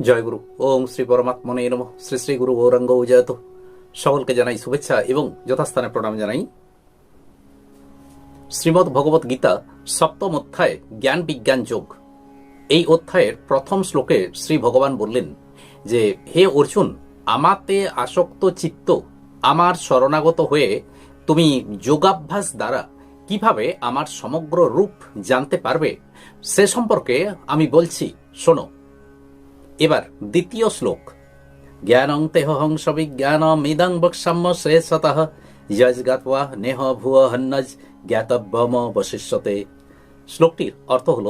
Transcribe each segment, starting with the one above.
জয় গুরু। ওম শ্রী পরমাত্মনে নমঃ। শ্রী শ্রী গুরু গৌরাঙ্গ জয়তু। সকলকে জানাই শুভেচ্ছা এবং যথাস্থানে প্রণাম জানাই। শ্রীমদ্ ভগবত গীতা সপ্তম অধ্যায় জ্ঞান বিজ্ঞান যোগ, এই অধ্যায়ের প্রথম শ্লোকে শ্রী ভগবান বললেন যে, হে অর্জুন, আমাতে আসক্ত চিত্ত আমার শরণাগত হয়ে তুমি যোগাভ্যাস দ্বারা কিভাবে আমার সমগ্র রূপ জানতে পারবে সে সম্পর্কে আমি বলছি, শোনো। এবার দ্বিতীয় শ্লোক, জ্ঞানং তেহং সবিজ্ঞানমিদং বক্ষ্যাম্য শ্রেষ্ঠতঃ যজ্ঞাত্বা নেহ ভুয় হন্নজ জ্ঞাতব্যম বশিষ্যতে। শ্লোকটির অর্থ হল,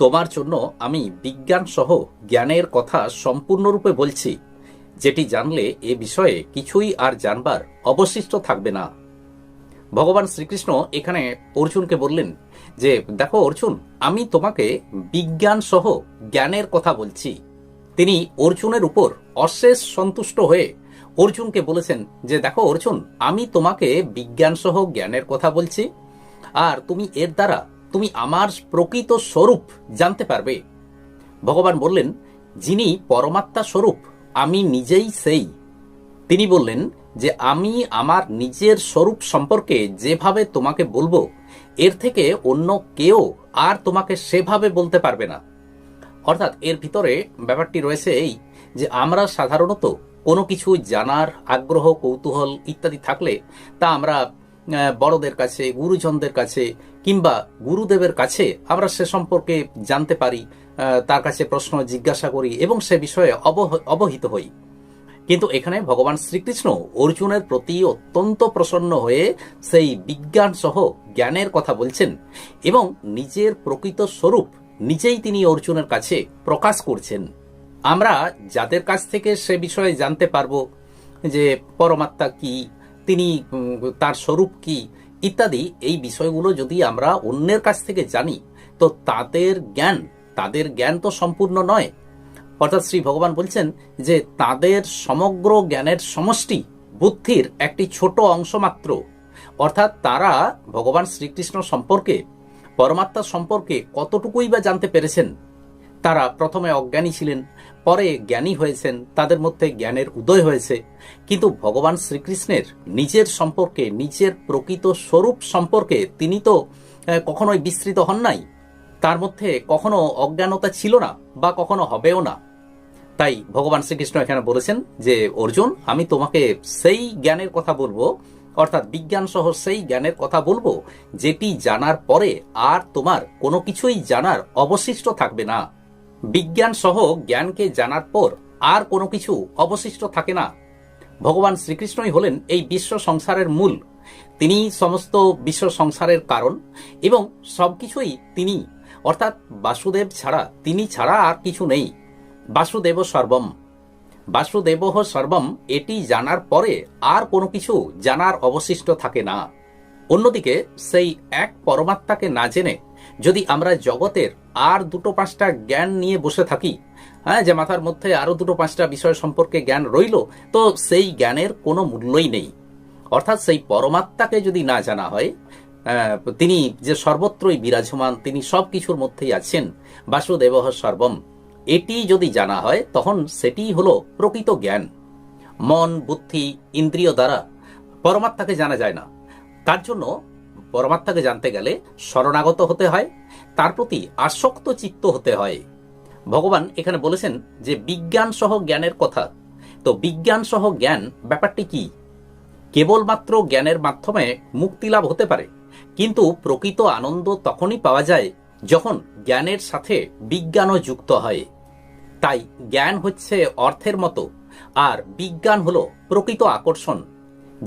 তোমার জন্য আমি বিজ্ঞান সহ জ্ঞানের কথা সম্পূর্ণরূপে বলছি, যেটি জানলে এ বিষয়ে কিছুই আর জানবার অবশিষ্ট থাকবে না। ভগবান শ্রীকৃষ্ণ এখানে অর্জুনকে বললেন যে, দেখো অর্জুন, আমি তোমাকে বিজ্ঞান সহ জ্ঞানের কথা বলছি। তিনি অর্জুনের উপর অশেষ সন্তুষ্ট হয়ে অর্জুনকে বলেছেন যে, দেখো অর্জুন, আমি তোমাকে বিজ্ঞান সহ জ্ঞানের কথা বলছি, আর তুমি এর দ্বারা তুমি আমার প্রকৃত স্বরূপ জানতে পারবে। ভগবান বললেন, যিনি পরমাত্মা স্বরূপ আমি নিজেই সেই। তিনি বললেন যে, আমি আমার নিজের স্বরূপ সম্পর্কে যেভাবে তোমাকে বলবো, এর থেকে অন্য কেউ আর তোমাকে সেভাবে বলতে পারবে না। অর্থাৎ এর ভিতরে ব্যাপারটি রয়েছে এই যে, আমরা সাধারণত কোনো কিছু জানার আগ্রহ, কৌতূহল ইত্যাদি থাকলে তা আমরা বড়দের কাছে, গুরুজনদের কাছে কিংবা গুরুদেবের কাছে আমরা সে সম্পর্কে জানতে পারি, তার কাছে প্রশ্ন জিজ্ঞাসা করি এবং সে বিষয়ে অবহিত হই। কিন্তু এখানে ভগবান শ্রীকৃষ্ণ অর্জুনের প্রতি অত্যন্ত প্রসন্ন হয়ে সেই বিজ্ঞান সহ জ্ঞানের কথা বলছেন এবং নিজের প্রকৃত স্বরূপ নিজেই তিনি অর্জুনের কাছে প্রকাশ করছেন। আমরা যাদের কাছ থেকে সে বিষয়ে জানতে পারবো যে পরমাত্মা কি, তিনি তার স্বরূপ কি ইত্যাদি, এই বিষয়গুলো যদি আমরা অন্যের কাছ থেকে জানি, তো তাদের জ্ঞান তো সম্পূর্ণ নয়। অর্থাৎ শ্রী ভগবান বলছেন যে, তাদের সমগ্র জ্ঞানের সমষ্টি বুদ্ধির একটি ছোট অংশ মাত্র। অর্থাৎ তারা ভগবান শ্রীকৃষ্ণ সম্পর্কে, পরমাত্মা সম্পর্কে কতটুকুই বা জানতে পেরেছেন। তারা প্রথমে অজ্ঞানী ছিলেন, পরে জ্ঞানী হয়েছেন, তাদের মধ্যে জ্ঞানের উদয় হয়েছে। কিন্তু ভগবান শ্রীকৃষ্ণের নিজের সম্পর্কে, নিজের প্রকৃত স্বরূপ সম্পর্কে তিনি তো কখনোই বিস্তৃত হন নাই। তার মধ্যে কখনো অজ্ঞানতা ছিল না বা কখনো হবেও না। তাই ভগবান শ্রীকৃষ্ণ এখানে বলেছেন যে, অর্জুন, আমি তোমাকে সেই জ্ঞানের কথা বলবো, অর্থাৎ বিজ্ঞান সহ সেই জ্ঞানের কথা বলবো, যেটি জানার পরে আর তোমার কোনো কিছুই জানার অবশিষ্ট থাকবে না। বিজ্ঞান সহ জ্ঞানকে জানার পর আর কোনো কিছু অবশিষ্ট থাকে না। ভগবান শ্রীকৃষ্ণই হলেন এই বিশ্ব সংসারের মূল। তিনি সমস্ত বিশ্ব সংসারের কারণ এবং সবকিছুই তিনি, অর্থাৎ বাসুদেব ছাড়া, তিনি ছাড়া আর কিছু নেই। বাসুদেব সর্বম, বাসুদেব সর্বম, এটি জানার পরে আর কোনো কিছু জানার অবশিষ্ট থাকে না। অন্যদিকে সেই এক পরমাত্মাকে না জেনে যদি আমরা জগতের আর দুটো পাঁচটা জ্ঞান নিয়ে বসে থাকি, যে মাথার মধ্যে আরো দুটো পাঁচটা বিষয় সম্পর্কে জ্ঞান রইল, তো সেই জ্ঞানের কোনো মূল্যই নেই। অর্থাৎ সেই পরমাত্মাকে যদি না জানা হয়, তিনি যে সর্বত্রই বিরাজমান, তিনি সব কিছুর মধ্যেই আছেন, বাসুদেব সর্বম, এটি যদি জানা হয়, তখন সেটি হলো প্রকৃত জ্ঞান। মন, বুদ্ধি, ইন্দ্রিয় দ্বারা পরমাত্মাকে জানা যায় না। তার জন্য পরমাত্মাকে জানতে গেলে শরণাগত হতে হয়, তার প্রতি আসক্ত চিত্ত হতে হয়। ভগবান এখানে বলেছেন যে বিজ্ঞান সহ জ্ঞানের কথা। তো বিজ্ঞান সহ জ্ঞান ব্যাপারটি কি? কেবলমাত্র জ্ঞানের মাধ্যমে মুক্তি লাভ হতে পারে, কিন্তু প্রকৃত আনন্দ তখনই পাওয়া যায় যখন জ্ঞানের সাথে বিজ্ঞানও যুক্ত হয়। তাই জ্ঞান হচ্ছে অর্থের মতো, আর বিজ্ঞান হলো প্রকৃত আকর্ষণ।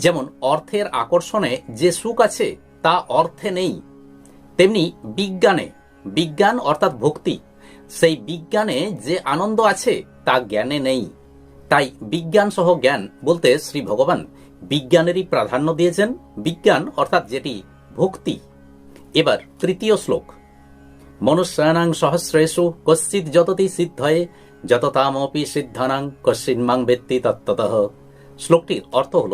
যেমন অর্থের আকর্ষণে যে সুখ আছে তা অর্থে নেই, তেমনি বিজ্ঞান অর্থাৎ ভক্তি, সেই বিজ্ঞানে যে আনন্দ আছে তা জ্ঞানে নেই। তাই বিজ্ঞান সহ জ্ঞান বলতে শ্রী ভগবান বিজ্ঞানেরই প্রাধান্য দিয়েছেন, বিজ্ঞান অর্থাৎ যেটি ভক্তি। এবার তৃতীয় শ্লোক, মনুষ্যানাং সহস্রেষু কশ্চিৎ যততি সিদ্ধয়ে যততামপি সিদ্ধানাং কশ্চিন্মাং বেত্তি তত্ত্বতঃ। শ্লোকটির অর্থ হল,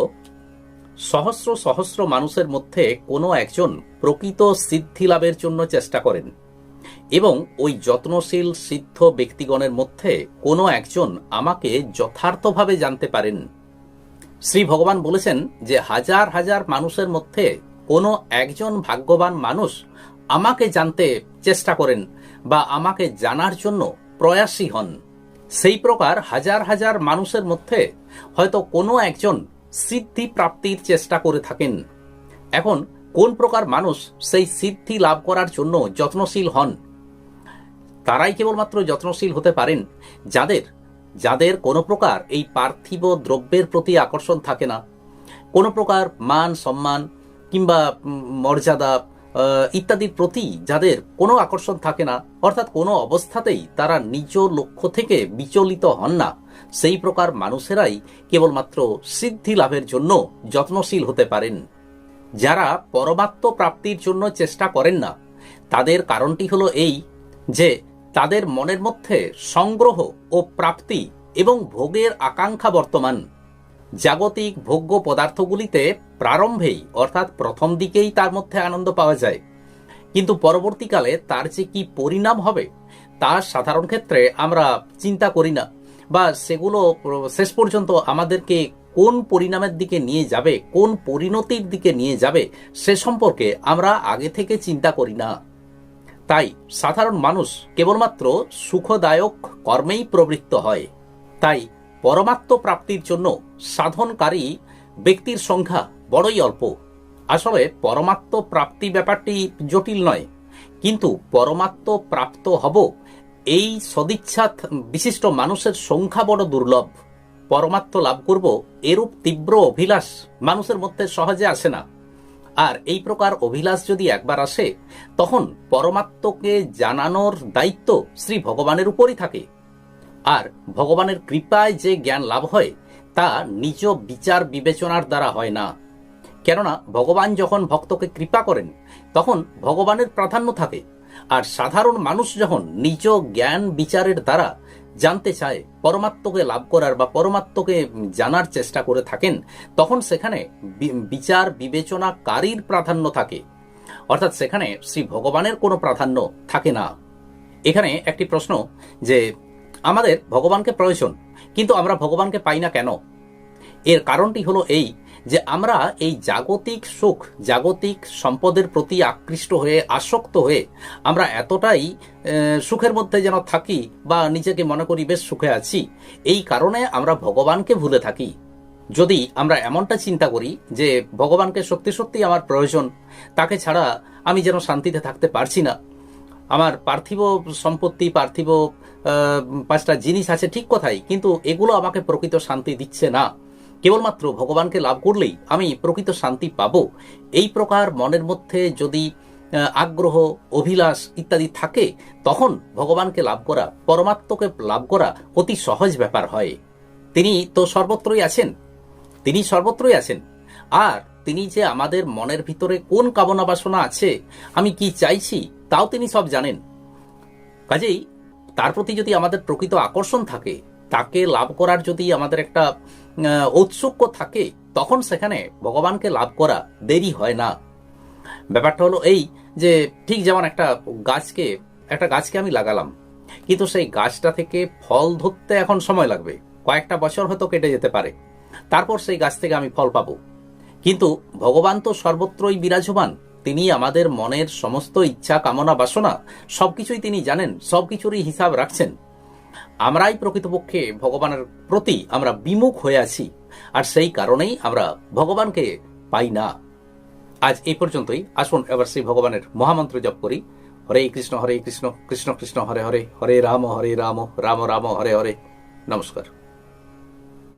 সহস্র সহস্র মানুষের মধ্যে কোনো একজন প্রকৃত সিদ্ধি লাভের জন্য চেষ্টা করেন, এবং ওই যত্নশীল সিদ্ধ ব্যক্তিগণের মধ্যে কোনো একজন আমাকে যথার্থভাবে জানতে পারেন। শ্রী ভগবান বলেছেন যে হাজার হাজার মানুষের মধ্যে কোনো একজন ভাগ্যবান মানুষ আমাকে জানতে চেষ্টা করেন বা আমাকে জানার জন্য প্রয়াসী হন। সেই প্রকার হাজার হাজার মানুষের মধ্যে হয়তো কোনো একজন সিদ্ধি প্রাপ্তির চেষ্টা করে থাকেন। এখন কোন প্রকার মানুষ সেই সিদ্ধি লাভ করার জন্য যত্নশীল হন? তারাই কেবলমাত্র যত্নশীল হতে পারেন যাদের কোনো প্রকার এই পার্থিব দ্রব্যের প্রতি আকর্ষণ থাকে না, কোনো প্রকার মান সম্মান কিংবা মর্যাদা ইত্যাদির প্রতি যাদের কোনো আকর্ষণ থাকে না, অর্থাৎ কোনো অবস্থাতেই তারা নিজ লক্ষ্য থেকে বিচলিত হন না, সেই প্রকার মানুষেরাই কেবলমাত্র সিদ্ধি লাভের জন্য যত্নশীল হতে পারেন। যারা পরমাত্ম প্রাপ্তির জন্য চেষ্টা করেন না, তাদের কারণটি হলো এই যে তাদের মনের মধ্যে সংগ্রহ ও প্রাপ্তি এবং ভোগের আকাঙ্ক্ষা বর্তমান। জাগতিক ভোগ্য পদার্থগুলিতে প্রারম্ভেই অর্থাৎ প্রথম দিকেই তার মধ্যে আনন্দ পাওয়া যায়, কিন্তু পরবর্তীকালে তার যে কি পরিণাম হবে তা সাধারণ ক্ষেত্রে আমরা চিন্তা করি না, বা সেগুলো শেষ পর্যন্ত আমাদেরকে কোন পরিণামের দিকে নিয়ে যাবে, কোন পরিণতির দিকে নিয়ে যাবে সে সম্পর্কে আমরা আগে থেকে চিন্তা করি না। তাই সাধারণ মানুষ কেবলমাত্র সুখদায়ক কর্মেই প্রবৃত্ত হয়। তাই পরমাত্ম প্রাপ্তির জন্য সাধনকারী ব্যক্তির সংখ্যা বড়ই অল্প। আসলে পরমাত্ম প্রাপ্তি ব্যাপারটি জটিল নয়, কিন্তু পরমাত্ম প্রাপ্ত হব এই সদিচ্ছা বিশিষ্ট মানুষের সংখ্যা বড় দুর্লভ। পরমাত্ম লাভ করব এরূপ তীব্র অভিলাষ মানুষের মধ্যে সহজে আসে না। আর এই প্রকার অভিলাষ যদি একবার আসে, তখন পরমাত্মকে জানানোর দায়িত্ব শ্রী ভগবানের উপরই থাকে। আর ভগবানের কৃপায় যে জ্ঞান লাভ হয় তা নিজ বিচার বিবেচনার দ্বারা হয় না। কেননা ভগবান যখন ভক্তকে কৃপা করেন তখন ভগবানের প্রাধান্য থাকে, আর সাধারণ মানুষ যখন নিজ জ্ঞান বিচারের দ্বারা জানতে চায়, পরমাত্মকে লাভ করার বা পরমাত্মকে জানার চেষ্টা করে থাকেন, তখন সেখানে বিচার বিবেচনাকারীর প্রাধান্য থাকে, অর্থাৎ সেখানে শ্রী ভগবানের কোনো প্রাধান্য থাকে না। এখানে একটি প্রশ্ন যে আমাদের ভগবানকে প্রয়োজন, কিন্তু আমরা ভগবানকে পাই না কেন? এর কারণটি হলো এই যে আমরা এই জাগতিক সুখ, জাগতিক সম্পদের প্রতি আকৃষ্ট হয়ে আসক্ত হয়ে আমরা এতটাই সুখের মধ্যে যেন থাকি বা নিজেকে মনে করি বেশ সুখে আছি, এই কারণে আমরা ভগবানকে ভুলে থাকি। যদি আমরা এমনটা চিন্তা করি যে ভগবানকে সত্যি সত্যি আমার প্রয়োজন, তাকে ছাড়া আমি যেন শান্তিতে থাকতে পারছি না, আমার পার্থিব সম্পত্তি, পার্থিব 5টা জিনিস আছে ঠিক কথাই, কিন্তু এগুলো আমাকে প্রকৃত শান্তি দিচ্ছে না, কেবলমাত্র ভগবানকে লাভ করলেই আমি প্রকৃত শান্তি পাব, এই প্রকার মনের মধ্যে যদি আগ্রহ, অভিলাষ ইত্যাদি থাকে, তখন ভগবানকে লাভ করা, পরমাত্মকে লাভ করা অতি সহজ ব্যাপার হয়। তিনি তো সর্বত্রই আছেন, তিনি সর্বত্রই আছেন। আর তিনি যে আমাদের মনের ভিতরে কোন কামনা বাসনা আছে, আমি কি চাইছি, তাও তিনি সব জানেন। কাজেই তার প্রতি যদি আমাদের প্রকৃত আকর্ষণ থাকে, তাকে লাভ করার যদি আমাদের একটা ঔৎসুক্য থাকে, তখন সেখানে ভগবানকে লাভ করা দেরি হয় না। ব্যাপারটা হলো এই যে ঠিক যেমন একটা গাছকে আমি লাগালাম, কিন্তু সেই গাছটা থেকে ফল ধরতে এখন সময় লাগবে, কয়েকটা বছর হয়তো কেটে যেতে পারে, তারপর সেই গাছ থেকে আমি ফল পাবো। কিন্তু ভগবান তো সর্বত্রই বিরাজমান, তিনি আমাদের মনের সমস্ত ইচ্ছা, কামনা, বাসনা সবকিছুই তিনি জানেন, সবকিছুরই হিসাব রাখছেন। আমরাই প্রকৃতপক্ষে ভগবানের প্রতি আমরা বিমুখ হয়ে আছি, আর সেই কারণেই আমরা ভগবানকে পাই না। আজ এই পর্যন্তই। আসুন এবার সেই ভগবানের মহামন্ত্র জপ করি। হরে কৃষ্ণ কৃষ্ণ কৃষ্ণ হরে হরে, হরে রাম রাম রাম হরে হরে। নমস্কার।